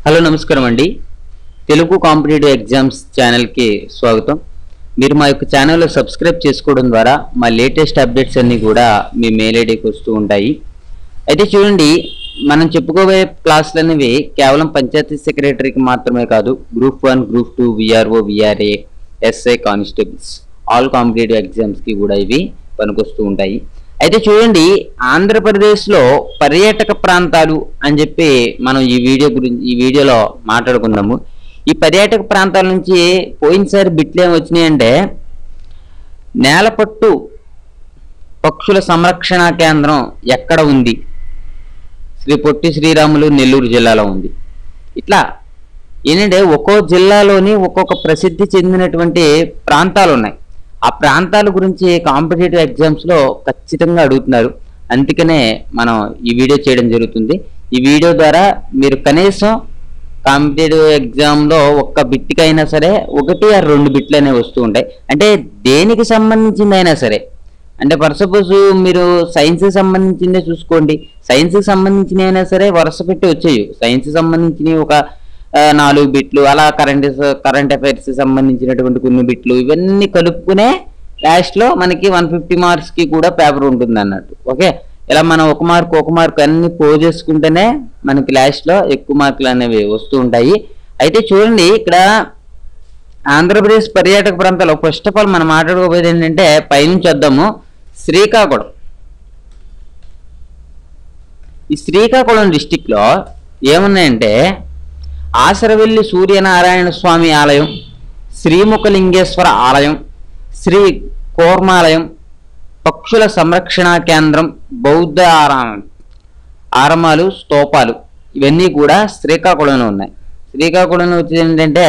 Hello నమస్కారం అండి. Telugu competitive exams ఛానల్కి స్వాగతం. మీరు మా యొక్క ఛానల్లో సబ్స్క్రైబ్ చేసుకోవడం ద్వారా మా లేటెస్ట్ అప్డేట్స్ అన్నీ కూడా మీ మెయిల్ ఐడికి వస్తూ ఉంటాయి. అయితే చూడండి, మనం చెప్పుకోబోయే క్లాసులు అనేవి కేవలం పంచాయతీ సెక్రటరీకి మాత్రమే కాదు, group 1, group 2, VRO, VRA, SI, constables all competitive ఎగ్జామ్స్కి కూడా ఇవి పనికొస్తూ ఉంటాయి. అయితే చూడండి, ఆంధ్రప్రదేశ్లో పర్యాటక ప్రాంతాలు అని చెప్పి మనం ఈ వీడియోలో మాట్లాడుకుందాము. ఈ పర్యాటక ప్రాంతాల నుంచి పోయినసారి బిట్లు ఏమి వచ్చినాయంటే, నేలపట్టు పక్షుల సంరక్షణ కేంద్రం ఎక్కడ ఉంది? శ్రీ పొట్టి శ్రీరాములు నెల్లూరు జిల్లాలో ఉంది. ఇట్లా ఏంటంటే ఒక్కో జిల్లాలోని ఒక్కొక్క ప్రసిద్ధి చెందినటువంటి ప్రాంతాలు ఉన్నాయి. ఆ ప్రాంతాల గురించి కాంపిటేటివ్ ఎగ్జామ్స్లో ఖచ్చితంగా అడుగుతున్నారు. అందుకనే మనం ఈ వీడియో చేయడం జరుగుతుంది. ఈ వీడియో ద్వారా మీరు కనీసం కాంపిటేటివ్ ఎగ్జామ్లో ఒక్క బిట్కైనా సరే 1 or 2 బిట్లు అనేవి వస్తూ ఉంటాయి. అంటే దేనికి సంబంధించిందైనా సరే, అంటే ఫర్ సపోజ్ మీరు సైన్స్కి సంబంధించిందే చూసుకోండి, సైన్స్కి సంబంధించిన అయినా సరే వరుస పెట్టి వచ్చేవి. సైన్స్కి సంబంధించినవి ఒక 4 బిట్లు, అలా కరెంట్ అఫైర్స్ సంబంధించినటువంటి కొన్ని బిట్లు, ఇవన్నీ కలుపుకునే లాస్ట్లో మనకి 150 మార్క్స్కి కూడా పేపర్ ఉంటుంది అన్నట్టు. ఓకే, ఇలా మనం ఒక మార్క్ అన్ని పోజేసుకుంటేనే మనకి లాస్ట్లో ఎక్కువ మార్కులు అనేవి వస్తూ ఉంటాయి. అయితే చూడండి, ఇక్కడ ఆంధ్రప్రదేశ్ పర్యాటక ప్రాంతాలు ఫస్ట్ ఆఫ్ ఆల్ మనం మాట్లాడుకోబోయేది ఏంటంటే, పైనుంచి వద్దాము. శ్రీకాకుళం. ఈ శ్రీకాకుళం డిస్టిక్లో ఏమున్నాయంటే, ఆసరవెల్లి సూర్యనారాయణ స్వామి ఆలయం, శ్రీముఖలింగేశ్వర ఆలయం, శ్రీ కోర్మాలయం, పక్షుల సంరక్షణ కేంద్రం, బౌద్ధ ఆరామాలు, స్తూపాలు, ఇవన్నీ కూడా శ్రీకాకుళంలో ఉన్నాయి. శ్రీకాకుళంలో వచ్చేది ఏంటంటే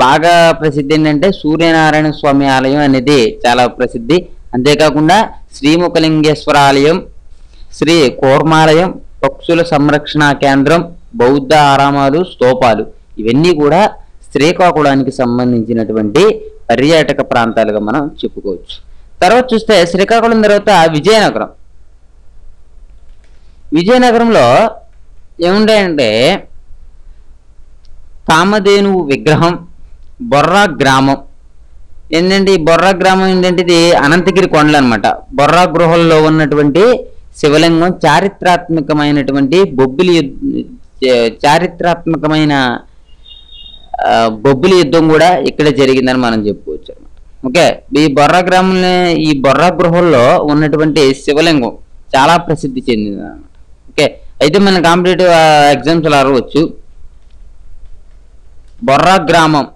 బాగా ప్రసిద్ధి ఏంటంటే సూర్యనారాయణ స్వామి ఆలయం అనేది చాలా ప్రసిద్ధి. అంతేకాకుండా శ్రీముఖలింగేశ్వర ఆలయం, శ్రీ కోర్మాలయం, పక్షుల సంరక్షణ కేంద్రం, బౌద్ధ ఆరామాలు, స్తూపాలు, ఇవన్నీ కూడా శ్రీకాకుళానికి సంబంధించినటువంటి పర్యాటక ప్రాంతాలుగా మనం చెప్పుకోవచ్చు. తర్వాత చూస్తే శ్రీకాకుళం తర్వాత విజయనగరం. విజయనగరంలో ఏముంటాయంటే కామధేనువు విగ్రహం, బొర్రా గ్రామం. ఏంటంటే ఈ బొర్రా గ్రామం ఏంటంటే ఇది అనంతగిరి కొండలు అనమాట. బొర్రా గృహంలో ఉన్నటువంటి శివలింగం, చారిత్రాత్మకమైనటువంటి బొబ్బిలి యుద్ధం కూడా ఇక్కడ జరిగిందని మనం చెప్పుకోవచ్చు అనమాట. ఓకే, ఈ బొర్రా గ్రామంలో ఈ బొర్రా గృహంలో ఉన్నటువంటి శివలింగం చాలా ప్రసిద్ధి చెందింది అనమాట. ఓకే, అయితే మన కాంపిటేటివ్ ఎగ్జామ్స్లో అడగవచ్చు, బొర్రా గ్రామం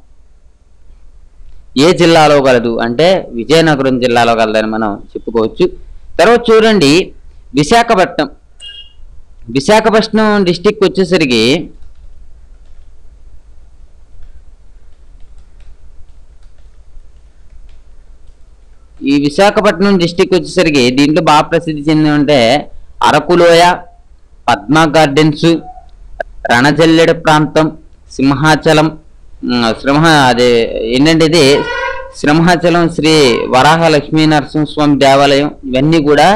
ఏ జిల్లాలో కలదు అంటే విజయనగరం జిల్లాలో కలదని మనం చెప్పుకోవచ్చు. తర్వాత చూడండి, విశాఖపట్నం డిస్టిక్ వచ్చేసరికి ఈ విశాఖపట్నం డిస్టిక్ వచ్చేసరికి దీంట్లో బాగా ప్రసిద్ధి చెందిందంటే అరకులోయ, పద్మా గార్డెన్స్, రణజల్లెడ ప్రాంతం, సింహాచలం, అదే ఏంటంటే ఇది సింహాచలం శ్రీ వరాహ లక్ష్మీ నరసింహస్వామి దేవాలయం, ఇవన్నీ కూడా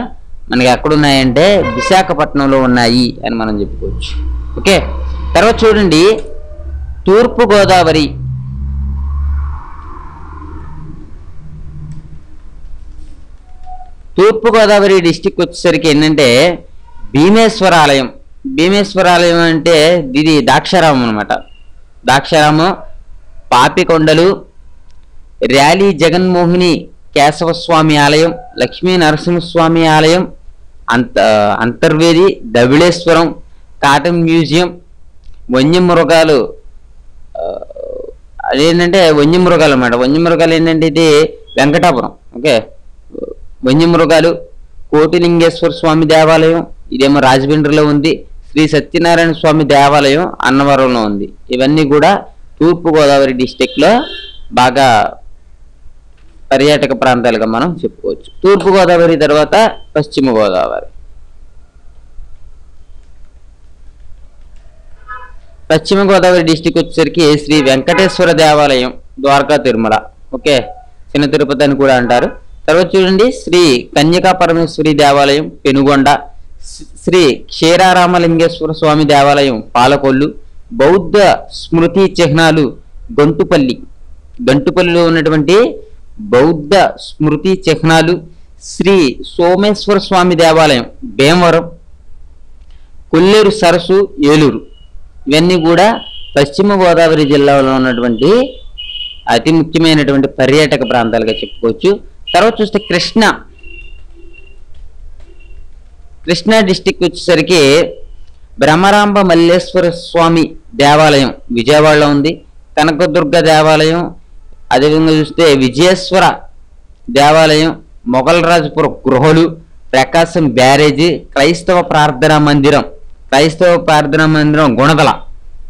మనకి ఎక్కడున్నాయంటే విశాఖపట్నంలో ఉన్నాయి అని మనం చెప్పుకోవచ్చు. ఓకే, తర్వాత చూడండి, తూర్పుగోదావరి. తూర్పుగోదావరి డిస్టిక్ వచ్చేసరికి ఏంటంటే భీమేశ్వర ఆలయం. భీమేశ్వర ఆలయం అంటే ఇది ద్రాక్షారామం అనమాట. ద్రాక్షారామం, పాపికొండలు, ర్యాలీ జగన్మోహిని కేశవస్వామి ఆలయం, లక్ష్మీ నరసింహస్వామి ఆలయం, అంతర్వేది, ధవళేశ్వరం, కాటన్ మ్యూజియం, వన్యమృగాలు. అదేంటంటే వన్యమృగాలు అన్నమాట. వన్యమృగాలు ఏంటంటే ఇది వెంకటాపురం. ఓకే, వన్యమృగాలు, కోటిలింగేశ్వర స్వామి దేవాలయం, ఇదేమో రాజమండ్రిలో ఉంది. శ్రీ సత్యనారాయణ స్వామి దేవాలయం అన్నవరంలో ఉంది. ఇవన్నీ కూడా తూర్పుగోదావరి డిస్టిక్లో బాగా పర్యాటక ప్రాంతాలుగా మనం చెప్పుకోవచ్చు. తూర్పుగోదావరి తర్వాత పశ్చిమ గోదావరి. పశ్చిమ గోదావరి డిస్టిక్ వచ్చేసరికి శ్రీ వెంకటేశ్వర దేవాలయం, ద్వారకా, తిరుమల. ఓకే, చిన్న తిరుపతి అని కూడా అంటారు. తర్వాత చూడండి, శ్రీ కన్యకా పరమేశ్వరి దేవాలయం, పెనుగొండ, శ్రీ క్షీరారామలింగేశ్వర స్వామి దేవాలయం, పాలకొల్లు, బౌద్ధ స్మృతి చిహ్నాలు గంటుపల్లిలో ఉన్నటువంటి బౌద్ధ స్మృతి చిహ్నాలు, శ్రీ సోమేశ్వర స్వామి దేవాలయం భీమవరం, కొల్లేరు సరస్సు ఏలూరు, ఇవన్నీ కూడా పశ్చిమ గోదావరి జిల్లాలో ఉన్నటువంటి అతి ముఖ్యమైనటువంటి పర్యాటక ప్రాంతాలుగా చెప్పుకోవచ్చు. తర్వాత చూస్తే కృష్ణా డిస్టిక్ వచ్చేసరికి బ్రహ్మరాంబ మల్లేశ్వర స్వామి దేవాలయం విజయవాడలో ఉంది, కనకదుర్గ దేవాలయం, అదేవిధంగా చూస్తే విజయేశ్వర దేవాలయం, మొగల్రాజపురం గృహలు, ప్రకాశం బ్యారేజీ, క్రైస్తవ ప్రార్థనా మందిరం గుణదల,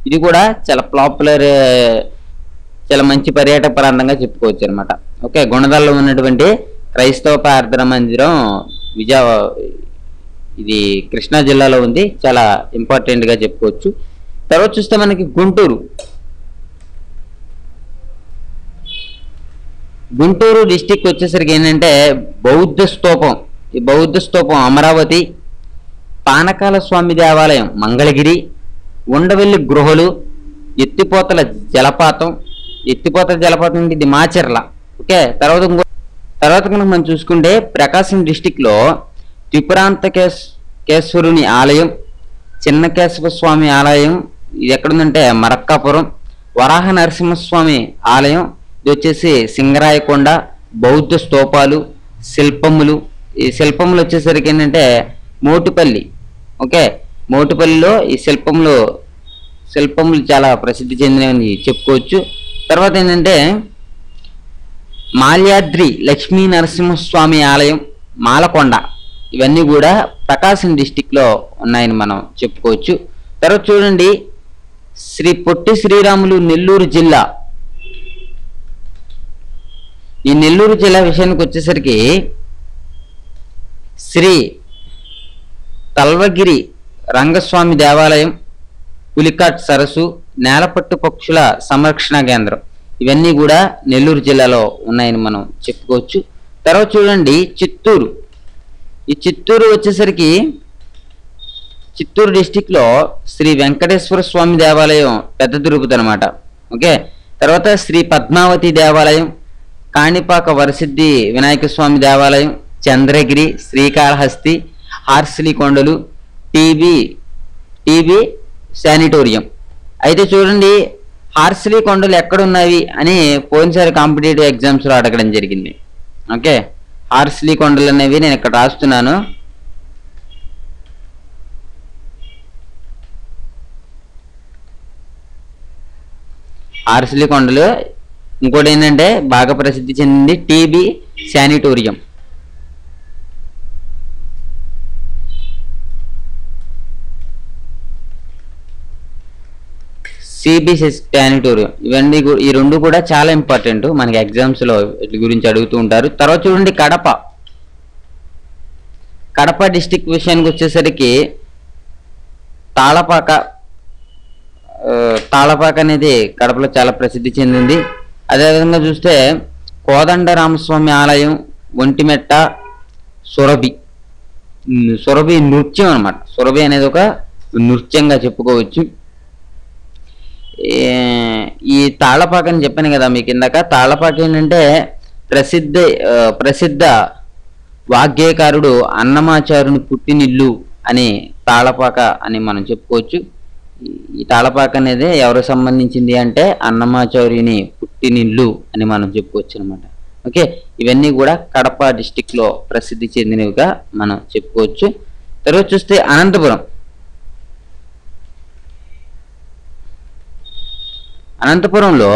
ఇది కూడా చాలా పాపులర్, చాలా మంచి పర్యాటక ప్రాంతంగా చెప్పుకోవచ్చు అనమాట. ఓకే, గుణదలలో ఉన్నటువంటి క్రైస్తవ ప్రార్థనా మందిరం ఇది కృష్ణా జిల్లాలో ఉంది, చాలా ఇంపార్టెంట్ గా చెప్పుకోవచ్చు. తర్వాత చూస్తే మనకి గుంటూరు డిస్టిక్ వచ్చేసరికి ఏంటంటే బౌద్ధ స్తూపం అమరావతి, పానకాల స్వామి దేవాలయం మంగళగిరి, ఉండవెల్లి గృహలు, ఎత్తిపోతల జలపాతం ఇది మాచర్ల. ఓకే, తర్వాత కనుక మనం చూసుకుంటే ప్రకాశం డిస్టిక్ లో త్రిపురాంతకేశ్వరుని ఆలయం, చిన్న కేశవ స్వామి ఆలయం, ఇది ఎక్కడుందంటే మరక్కాపురం, వరాహ నరసింహస్వామి ఆలయం, ఇది వచ్చేసి సింగరాయకొండ, బౌద్ధ స్తూపాలు, శిల్పములు, ఈ శిల్పములు వచ్చేసరికి ఏంటంటే మోటుపల్లి. ఓకే, మోటుపల్లిలో ఈ శిల్పములు చాలా ప్రసిద్ధి చెందినవి చెప్పుకోవచ్చు. తర్వాత ఏంటంటే మాల్యాద్రి లక్ష్మీ నరసింహస్వామి ఆలయం, మాలకొండ, ఇవన్నీ కూడా ప్రకాశం డిస్టిక్ లో ఉన్నాయని మనం చెప్పుకోవచ్చు. తర్వాత చూడండి శ్రీ పొట్టి శ్రీరాములు నెల్లూరు జిల్లా. ఈ నెల్లూరు జిల్లా విషయానికి వచ్చేసరికి శ్రీ తల్వగిరి రంగస్వామి దేవాలయం, పులికాట్ సరస్సు, నేలపట్టు పక్షుల సంరక్షణ కేంద్రం, ఇవన్నీ కూడా నెల్లూరు జిల్లాలో ఉన్నాయని మనం చెప్పుకోవచ్చు. తర్వాత చూడండి ఈ చిత్తూరు వచ్చేసరికి చిత్తూరు డిస్టిక్ లో శ్రీ వెంకటేశ్వర స్వామి దేవాలయం పెద్ద తిరుపతి అనమాట. ఓకే, తర్వాత శ్రీ పద్మావతి దేవాలయం, కాణిపాక వరసిద్ధి వినాయక స్వామి దేవాలయం, చంద్రగిరి, శ్రీకాళహస్తి, హార్సిలీ కొండలు, టీబీ శానిటోరియం. అయితే చూడండి హార్సిలీ కొండలు ఎక్కడున్నవి అని పోయినసారి కాంపిటేటివ్ ఎగ్జామ్స్ లో అడగడం జరిగింది. ఓకే, హార్సిలీ కొండలు అనేవి నేను ఇక్కడ రాస్తున్నాను. హార్సిలీ కొండలు, ఇంకోటి ఏంటంటే బాగా ప్రసిద్ధి చెందింది టీబీ శానిటోరియం. సిబిసి శానిటోరియం, ఈ రెండు కూడా చాలా ఇంపార్టెంట్, మనకి ఎగ్జామ్స్ లో వీటి గురించి అడుగుతూ ఉంటారు. తర్వాత చూడండి కడప డిస్టిక్ విషయానికి వచ్చేసరికి తాళపాక అనేది కడపలో చాలా ప్రసిద్ధి చెందింది. అదేవిధంగా చూస్తే కోదండ రామస్వామి ఆలయం, ఒంటిమెట్ట, సురభి నృత్యం అనమాట. సురభి అనేది ఒక నృత్యంగా చెప్పుకోవచ్చు. ఈ తాళపాక అని చెప్పాను కదా మీకు ఇందాక. తాళపాక ఏంటంటే ప్రసిద్ధ వాగ్గేయకారుడు అన్నమాచారుని పుట్టినిల్లు అని తాళపాక అని మనం చెప్పుకోవచ్చు. ఈ తాళపాక అనేది ఎవరికి సంబంధించింది అంటే అన్నమాచార్యుని పుట్టినిల్లు అని మనం చెప్పుకోవచ్చు అనమాట. ఓకే, ఇవన్నీ కూడా కడప డిస్టిక్ లో ప్రసిద్ధి చెందినవిగా మనం చెప్పుకోవచ్చు. తర్వాత చూస్తే అనంతపురంలో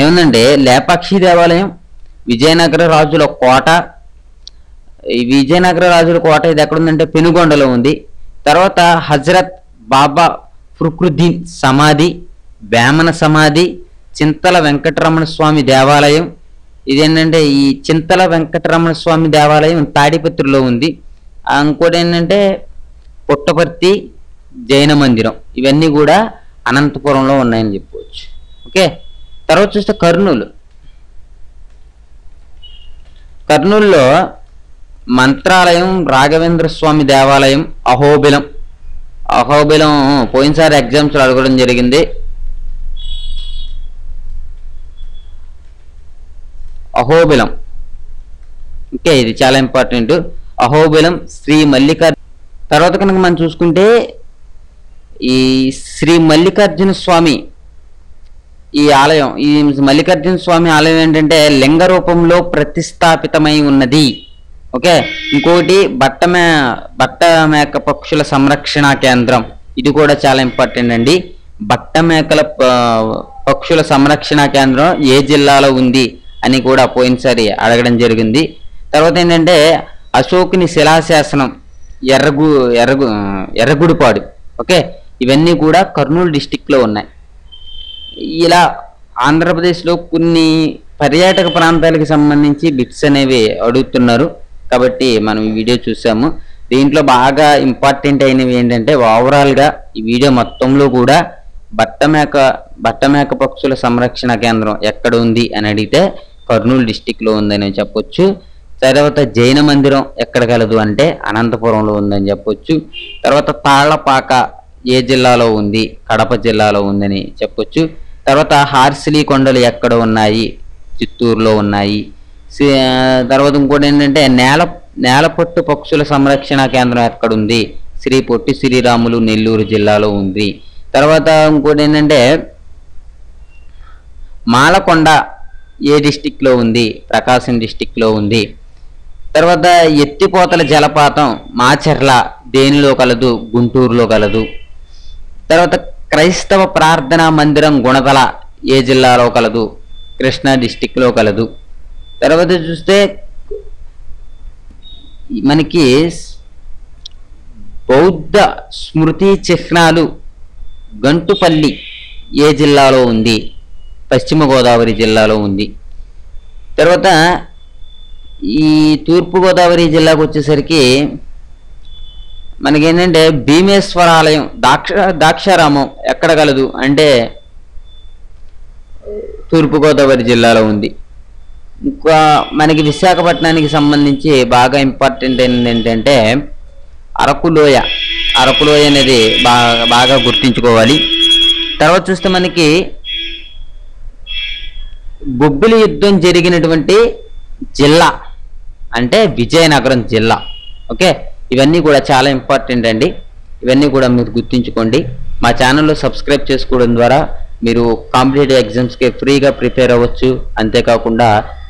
ఏముందంటే లేపాక్షి దేవాలయం, విజయనగర రాజుల కోట. ఈ విజయనగర రాజుల కోట ఇది ఎక్కడుందంటే పెనుగొండలో ఉంది. తర్వాత హజరత్ బాబా ఫుక్రుద్దీన్ సమాధి, వేమన సమాధి, చింతల వెంకటరమణ స్వామి దేవాలయం. ఇదేంటంటే ఈ చింతల వెంకటరమణ స్వామి దేవాలయం తాడిపత్రిలో ఉంది. ఇంకోటి ఏంటంటే పుట్టపర్తి జైన మందిరం. ఇవన్నీ కూడా అనంతపురంలో ఉన్నాయని చెప్పుకోవచ్చు. ఓకే, తర్వాత చూస్తే కర్నూలులో మంత్రాలయం, రాఘవేంద్ర స్వామి దేవాలయం, అహోబిలం పోయినసారి ఎగ్జామ్స్లో అడగడం జరిగింది. అహోబిలం, ఓకే, ఇది చాలా ఇంపార్టెంట్. అహోబిలం శ్రీ మల్లికార్జున. తర్వాత కనుక మనం చూసుకుంటే ఈ శ్రీ మల్లికార్జున స్వామి ఈ ఆలయం, ఈ మల్లికార్జున స్వామి ఆలయం ఏంటంటే లింగ రూపంలో ప్రతిష్టాపితమై ఉన్నది. ఓకే, ఇంకోటి బట్టమేక పక్షుల సంరక్షణ కేంద్రం, ఇది కూడా చాలా ఇంపార్టెంట్ అండి. బట్టమేకల పక్షుల సంరక్షణ కేంద్రం ఏ జిల్లాలో ఉంది అని కూడా పోయినసారి అడగడం జరిగింది. తర్వాత ఏంటంటే అశోకుని శిలాశాసనం ఎర్రగుడిపాడు. ఓకే, ఇవన్నీ కూడా కర్నూలు డిస్టిక్లో ఉన్నాయి. ఇలా ఆంధ్రప్రదేశ్లో కొన్ని పర్యాటక ప్రాంతాలకు సంబంధించి బిట్స్ అనేవి అడుగుతున్నారు కాబట్టి మనం ఈ వీడియో చూసాము. దీంట్లో బాగా ఇంపార్టెంట్ అయినవి ఏంటంటే ఓవరాల్గా ఈ వీడియో మొత్తంలో కూడా బట్టమేక పక్షుల సంరక్షణ కేంద్రం ఎక్కడ ఉంది అని అడిగితే కర్నూలు డిస్టిక్లో ఉందని చెప్పొచ్చు. తర్వాత జైన మందిరం ఎక్కడ కలదు అంటే అనంతపురంలో ఉందని చెప్పొచ్చు. తర్వాత తాళ్లపాక ఏ జిల్లాలో ఉంది, కడప జిల్లాలో ఉందని చెప్పొచ్చు. తర్వాత హార్సిలీ కొండలు ఎక్కడ ఉన్నాయి, చిత్తూరులో ఉన్నాయి. తర్వాత ఇంకోటి ఏంటంటే నేలపట్టు పక్షుల సంరక్షణ కేంద్రం ఎక్కడుంది, శ్రీ పొట్టి శ్రీరాములు నెల్లూరు జిల్లాలో ఉంది. తర్వాత ఇంకోటి ఏంటంటే మాలకొండ ఏ డిస్టిక్లో ఉంది, ప్రకాశం డిస్టిక్లో ఉంది. తర్వాత ఎత్తిపోతల జలపాతం మాచర్ల దేనిలో కలదు, గుంటూరులో కలదు. తర్వాత క్రైస్తవ ప్రార్థనా మందిరం గుణదల ఏ జిల్లాలో కలదు, కృష్ణా డిస్టిక్లో కలదు. తర్వాత చూస్తే మనకి బౌద్ధ స్మృతి చిహ్నాలు గంటుపల్లి ఏ జిల్లాలో ఉంది, పశ్చిమ గోదావరి జిల్లాలో ఉంది. తర్వాత ఈ తూర్పుగోదావరి జిల్లాకు వచ్చేసరికి మనకేంటంటే భీమేశ్వర ఆలయం ద్రాక్షారామం ఎక్కడ కలదు అంటే తూర్పుగోదావరి జిల్లాలో ఉంది. ఇంకా మనకి విశాఖపట్నానికి సంబంధించి బాగా ఇంపార్టెంట్ ఏంటంటే అరకులోయ అనేది బాగా గుర్తుంచుకోవాలి. తర్వాత చూస్తే మనకి బొబ్బిలి యుద్ధం జరిగినటువంటి జిల్లా అంటే విజయనగరం జిల్లా. ఓకే, ఇవన్నీ కూడా చాలా ఇంపార్టెంట్ అండి. ఇవన్నీ కూడా మీరు గుర్తుంచుకోండి. మా ఛానల్లో సబ్స్క్రైబ్ చేసుకోవడం ద్వారా మీరు కాంపిటేటివ్ ఎగ్జామ్స్కి ఫ్రీగా ప్రిపేర్ అవ్వచ్చు. అంతేకాకుండా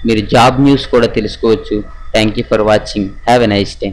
మీరు జాబ్ న్యూస్ కూడా తెలుసుకోవచ్చు. Thank you for watching. Have a nice day.